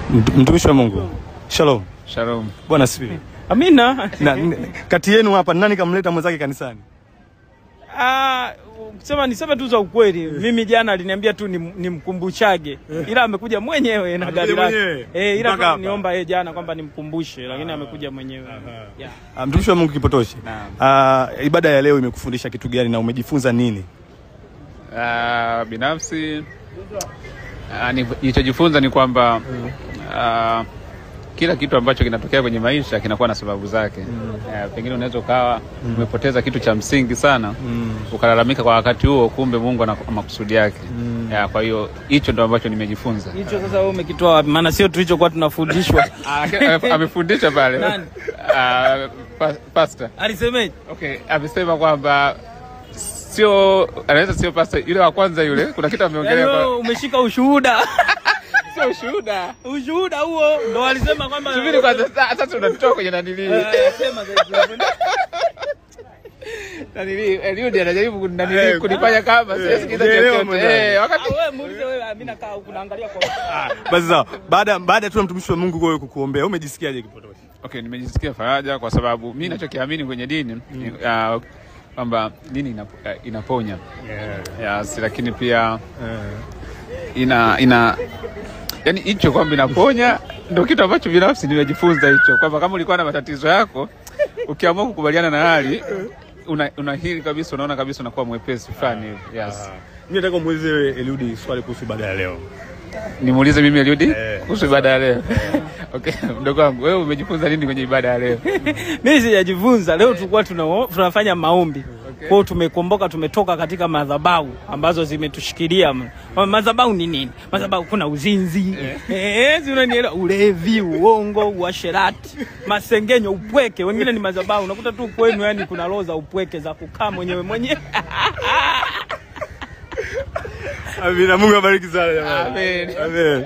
Mtumishi wa Mungu. Shalom. Shalom. Bwana sifiwe. Amina. Kati yenu hapa nani kamleta mwenzake kanisani? Niseme tu za ukweli. Mimi jana aliniambia tu nimkumbushage. Ila amekuja mwenyewe na gari lake. Ila niomba jana kwamba nimkumbushe, lakini amekuja mwenyewe. Mtumishi wa Mungu Kipotoshi. Ibada ya leo imekufundisha kitu gani na umejifunza nini? Binafsi nilichojifunza ni kwamba kila kitu ambacho kinatokea kwenye maisha kinakuwa na sababu zake. Pengine unaweza ukawa umepoteza kitu cha msingi sana, ukalalamika kwa wakati huo, kumbe Mungu ana makusudi yake. Kwa hiyo hicho ndio ambacho nimejifunza. Hicho sasa wewe umekitoa wapi? Maana sio tulichokuwa tunafundishwa. Amefundisha pale. Nani? Pastor. Alisemeje? Okay, amesema kwamba anaweza sio pastor yule wa kwanza yule, kuna kitu ameongelea kwa umeshika ushuhuda. Sio ushuhuda. Ushuhuda huo ndo alisema kwamba subiri kwanza, sasa unatoka kwenye nanili. Sema zaidi. Nanili Eliudi anajaribu kunifanya kama sisi kitu chochote. Wakati wewe muulize wewe, mimi nakaa huku naangalia kwa. Basi sawa. Baada tu mtumishi wa Mungu wewe kukuombea, umejisikiaje Kipotoshi? Okay, nimejisikia faraja kwa sababu mimi ninachokiamini kwenye dini kwamba dini inaponya. Lakini pia yani hicho kwamba inaponya ndio kitu ambacho binafsi nimejifunza hicho, kwamba kama ulikuwa na matatizo yako ukiamua kukubaliana na hali unahili kabisa, unaona kabisa unakuwa mwepesi fulani hivi. Mimi nataka muulize Eliudi swali kuhusu ibada ya leo. Nimuulize mimi Eliudi kuhusu ibada ya leo? Okay, mdogo wangu, wewe umejifunza nini kwenye ibada ya leo? Mimi sijajifunza. Leo tulikuwa tunafanya maombi. Kwa hiyo tumekomboka, tumetoka katika madhabahu ambazo zimetushikilia. Madhabahu ni nini? Madhabahu kuna uzinzi, unanielewa, ulevi, uongo, uasherati, masengenyo, upweke. Wengine ni madhabahu. Unakuta tu kwenu yani kuna roho za upweke za kukaa mwenyewe. Amina, Mungu abariki sana jamani. Amen. Amen.